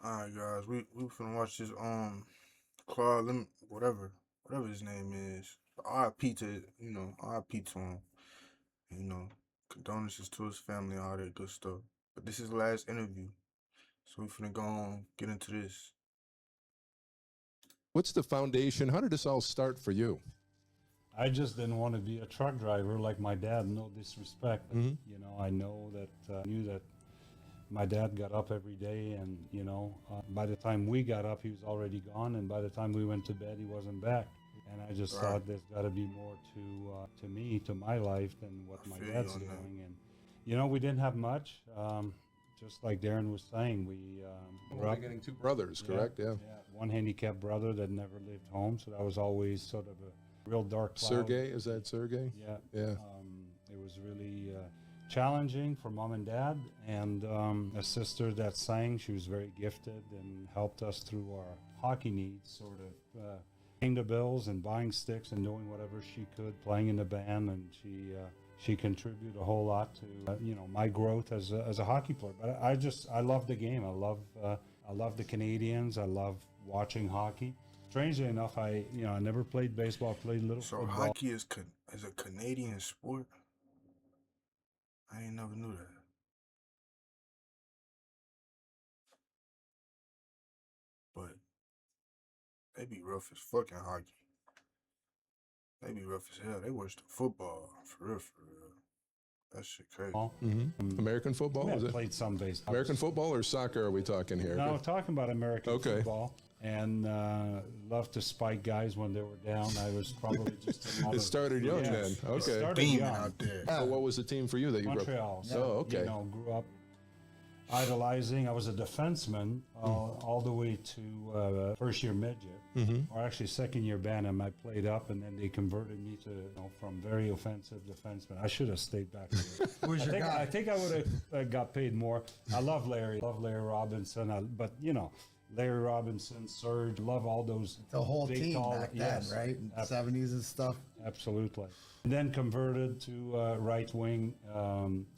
Alright, guys, we finna watch this Claude whatever his name is. R.I.P. to R.I.P. to him. You know, condolences to his family, all that good stuff. But this is the last interview, so we finna go on get into this. What's the foundation? How did this all start for you? I just didn't want to be a truck driver like my dad. No disrespect, but, I know that knew that my dad got up every day, and by the time we got up, he was already gone, and by the time we went to bed, he wasn't back. And I just Right. thought there's got to be more to me, to my life, than what I my feel you dad's on doing. that. And we didn't have much. Just like Darren was saying, we grew up. Getting two brothers, correct? Yeah. One handicapped brother that never lived home, so that was always sort of a real dark cloud. Sergey, is that Sergey? Yeah. Yeah. It was really challenging for mom and dad, and a sister that sang. She was very gifted and helped us through our hockey needs, sort of paying the bills and buying sticks and doing whatever she could, playing in the band, and she contributed a whole lot to my growth as a hockey player. But I love the game. I love the Canadians. I love watching hockey. Strangely enough, I never played baseball. Played a little So football. hockey is a Canadian sport. I ain't never knew that. But they be rough as fucking hockey. They be rough as hell. They worse than football. For real, for real. That shit crazy. American football? I Is it played some baseball. American football or soccer are we talking here? No, talking about American Okay. football, and loved to spike guys when they were down. I was probably just another. It started young then. It Okay. started Demon young. out there. So what was the team for you that you grew up? Montreal. Oh, okay. Grew up idolizing. I was a defenseman all the way to first year midget, or actually second year Bantam. I played up, and then they converted me to from very offensive defenseman. I should have stayed back there. Who's your guy? I think I would have got paid more. I love Larry. Love Larry Robinson. But Larry Robinson, Serge. Love all those. The whole big, team tall, back then, yes, right? In the 70s and stuff. Absolutely. And then converted to right wing,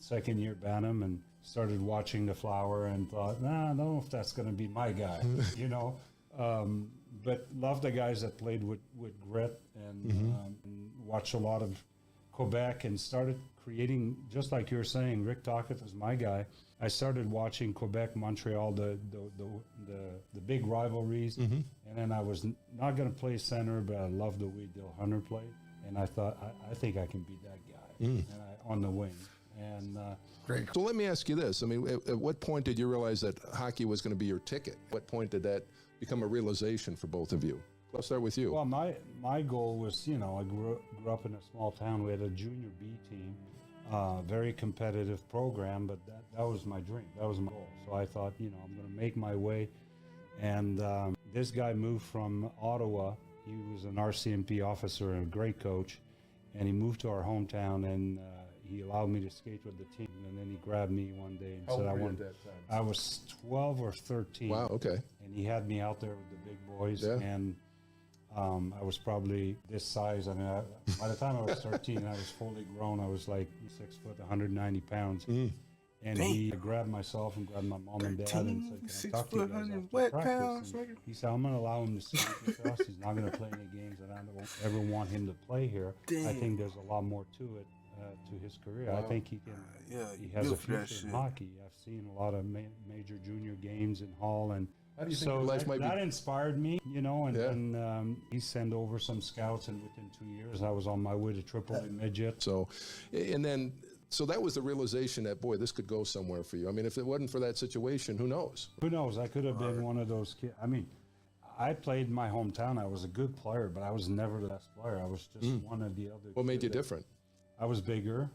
second year Bantam, and started watching the Flower and thought, I don't know if that's going to be my guy, But love the guys that played with grit, and watched a lot of Quebec, and started creating, just like you're saying, Rick Tocchet was my guy. I started watching Quebec, Montreal, the big rivalries, and then I was not going to play center, but I loved the way Dale Hunter played, and I thought I think I can be that guy, and on the wing, and. Great. So let me ask you this. I mean, at what point did you realize that hockey was going to be your ticket? What point did that become a realization for both of you? Let's start with you. Well, my goal was, I grew up in a small town. We had a junior B team, very competitive program, but that was my dream. That was my goal. So I thought, I'm going to make my way. And this guy moved from Ottawa. He was an RCMP officer and a great coach. And he moved to our hometown, and he allowed me to skate with the team. And then he grabbed me one day and said, I was 12 or 13. Wow, okay. And he had me out there with the big boys. Yeah. And I was probably this size. I mean, by the time I was 13, I was fully grown. I was like 6 foot, 190 pounds. And he grabbed myself and grabbed my mom and dad and said, "Can I talk to you guys after wet practice?" pounds, And he said, "I'm going to allow him to skate with us. He's not going to play any games, and I don't ever want him to play here. I think there's a lot more to it, to his career. I think he can. He has a future in hockey. I've seen a lot of major junior games in Hall, and How do you think your life might that be? inspired me, and then he sent over some scouts, and within 2 years, I was on my way to AAA midget. So that was the realization that, boy, this could go somewhere for you. I mean, if it wasn't for that situation, who knows? Who knows? I could have been one of those kids. I mean, I played in my hometown. I was a good player, but I was never the best player. I was just one of the other. What made you kids. different? I was bigger,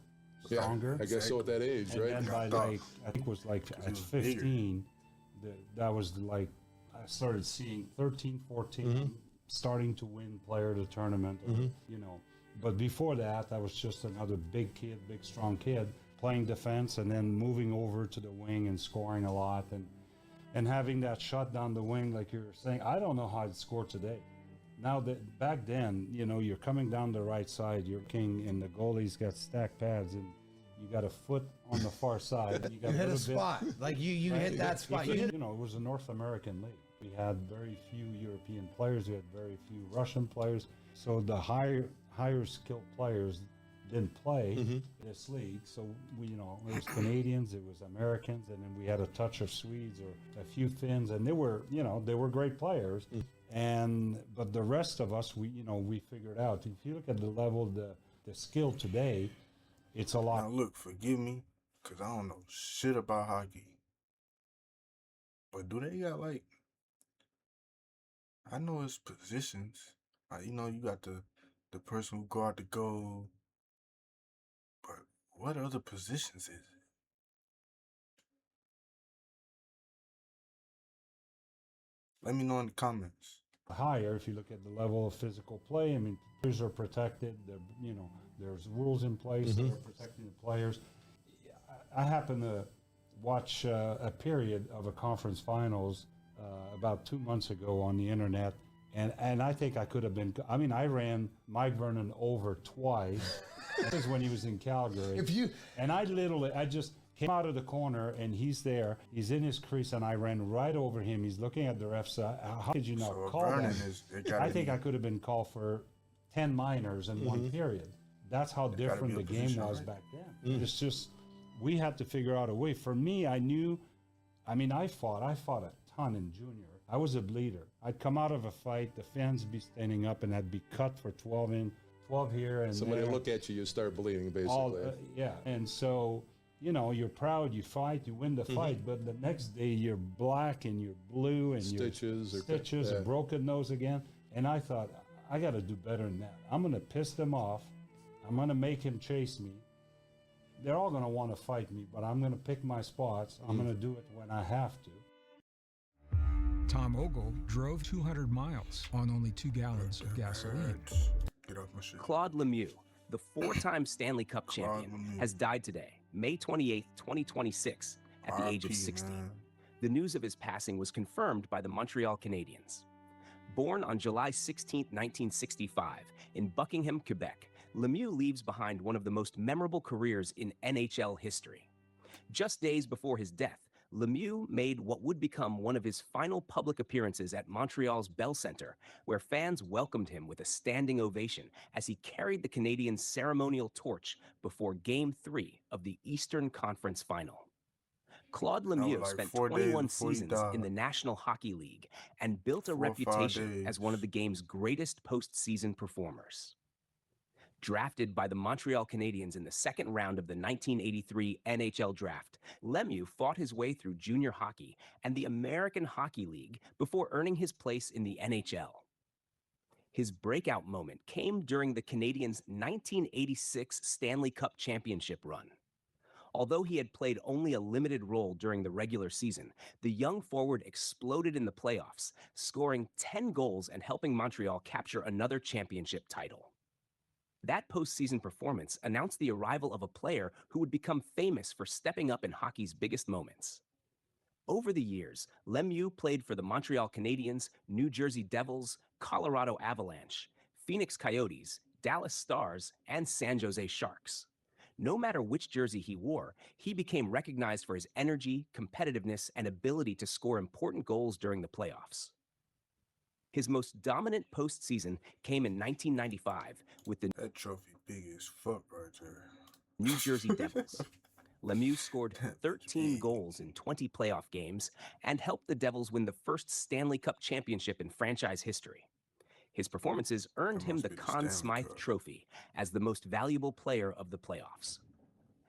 stronger. I guess so at that age, And right? then by I think it was like at 15, that was like, I started seeing 13, 14, starting to win player of the tournament, But before that, I was just another big kid, big strong kid, playing defense and then moving over to the wing and scoring a lot and having that shot down the wing, like you were saying. I don't know how I'd score today. Now that back then, you're coming down the right side, you're king, and the goalie's got stacked pads, and you got a foot on the far side. You got You hit a little spot. Like you right? hit that spot. You know, it was a North American league. We had very few European players. We had very few Russian players. So the higher skilled players didn't play this league. So we, you know, it was Canadians, it was Americans, and then we had a touch of Swedes or a few Finns, and they were, you know, they were great players. But the rest of us, we figured out. If you look at the level, the skill today, it's a lot. Now look, forgive me, cause I don't know shit about hockey. But do they got like? I know it's positions. You know, you got the person who guard the goal. But what other positions is it? Let me know in the comments. Higher if you look at the level of physical play. I mean, players are protected. There's rules in place that are protecting the players. I happen to watch a period of a conference finals about 2 months ago on the internet, and I think I could have been. I mean, I ran Mike Vernon over twice. That was when he was in Calgary. I just came out of the corner, and he's there. He's in his crease, and I ran right over him. He's looking at the refs. How could you not call that? I think I could have been called for 10 minors in one period. That's how different the game was back then. It's just, we had to figure out a way. For me, I fought a ton in junior. I was a bleeder. I'd come out of a fight, the fans would be standing up, and I'd be cut for 12 here and Somebody there. look at you, you start bleeding, basically. Yeah, and so, you know, you're proud, you fight, you win the fight, but the next day you're black and you're blue and Stitches, a broken nose again. And I thought, I got to do better than that. I'm going to piss them off. I'm going to make him chase me. They're all going to want to fight me, but I'm going to pick my spots. I'm going to do it when I have to. Tom Ogle drove 200 miles on only 2 gallons of gasoline. Get off my shit. Claude Lemieux, the 4-time Stanley Cup champion, has died today, May 28, 2026, at the age of 60. Man. The news of his passing was confirmed by the Montreal Canadiens. Born on July 16, 1965, in Buckingham, Quebec, Lemieux leaves behind one of the most memorable careers in NHL history. Just days before his death, Lemieux made what would become one of his final public appearances at Montreal's Bell Centre, where fans welcomed him with a standing ovation as he carried the Canadiens' ceremonial torch before Game 3 of the Eastern Conference Final. Claude Lemieux spent 21 seasons in the National Hockey League and built a reputation as one of the game's greatest postseason performers. Drafted by the Montreal Canadiens in the second round of the 1983 NHL Draft, Lemieux fought his way through junior hockey and the American Hockey League before earning his place in the NHL. His breakout moment came during the Canadiens' 1986 Stanley Cup championship run. Although he had played only a limited role during the regular season, the young forward exploded in the playoffs, scoring 10 goals and helping Montreal capture another championship title. That postseason performance announced the arrival of a player who would become famous for stepping up in hockey's biggest moments. Over the years, Lemieux played for the Montreal Canadiens, New Jersey Devils, Colorado Avalanche, Phoenix Coyotes, Dallas Stars, and San Jose Sharks. No matter which jersey he wore, he became recognized for his energy, competitiveness, and ability to score important goals during the playoffs. His most dominant postseason came in 1995 with the That trophy big as fuck right there. New Jersey Devils. Lemieux scored 13 goals in 20 playoff games and helped the Devils win the first Stanley Cup championship in franchise history. His performances earned him the Conn Smythe Trophy as the most valuable player of the playoffs.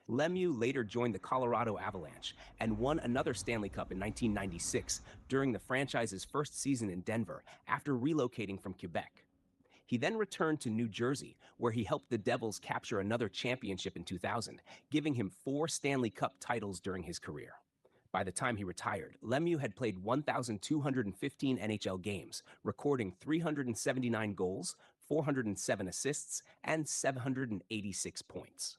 Lemieux later joined the Colorado Avalanche and won another Stanley Cup in 1996 during the franchise's first season in Denver after relocating from Quebec. He then returned to New Jersey, where he helped the Devils capture another championship in 2000, giving him 4 Stanley Cup titles during his career. By the time he retired, Lemieux had played 1,215 NHL games, recording 379 goals, 407 assists, and 786 points.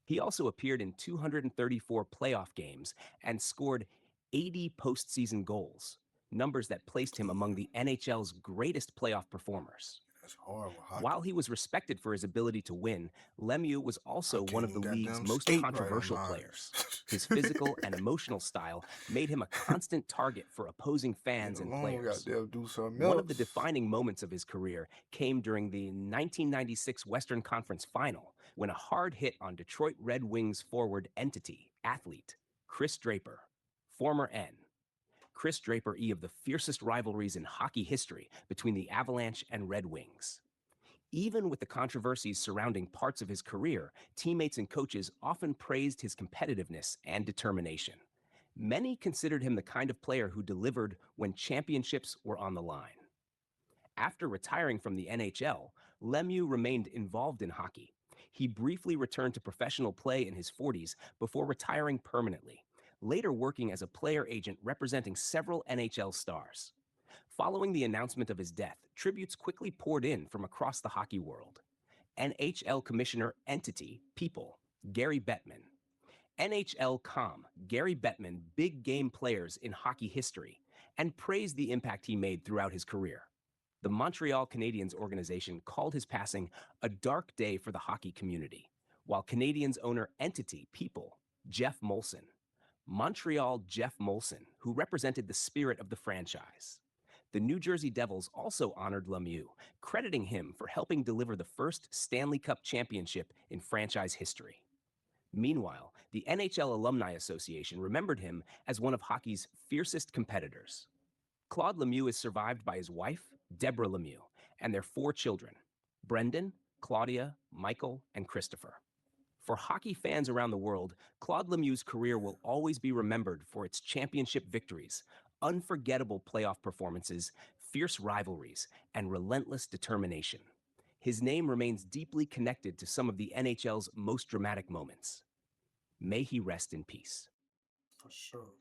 He also appeared in 234 playoff games and scored 80 postseason goals, numbers that placed him among the NHL's greatest playoff performers. That's hard with hockey. While he was respected for his ability to win, Lemieux was also one of the can't league's goddamn most skate right on controversial my eyes. players. His physical and emotional style made him a constant target for opposing fans and players. Goddamn do something One of else. the defining moments of his career came during the 1996 Western Conference Final, when a hard hit on Detroit Red Wings forward athlete, Chris Draper, former N. Chris Draper E of the fiercest rivalries in hockey history between the Avalanche and Red Wings. Even with the controversies surrounding parts of his career, teammates and coaches often praised his competitiveness and determination. Many considered him the kind of player who delivered when championships were on the line. After retiring from the NHL, Lemieux remained involved in hockey. He briefly returned to professional play in his 40s before retiring permanently, later working as a player agent representing several NHL stars. Following the announcement of his death, tributes quickly poured in from across the hockey world. NHL Commissioner Entity, People, Gary Bettman. NHL.com, Gary Bettman, big game players in hockey history, and praised the impact he made throughout his career. The Montreal Canadiens organization called his passing a dark day for the hockey community, while Canadiens owner Entity, People, Jeff Molson. Montreal Jeff Molson, who represented the spirit of the franchise. The New Jersey Devils also honored Lemieux, crediting him for helping deliver the first Stanley Cup championship in franchise history. Meanwhile, the NHL Alumni Association remembered him as one of hockey's fiercest competitors. Claude Lemieux is survived by his wife, Deborah Lemieux, and their 4 children, Brendan, Claudia, Michael, and Christopher. For hockey fans around the world, Claude Lemieux's career will always be remembered for its championship victories, unforgettable playoff performances, fierce rivalries, and relentless determination. His name remains deeply connected to some of the NHL's most dramatic moments. May he rest in peace. For sure.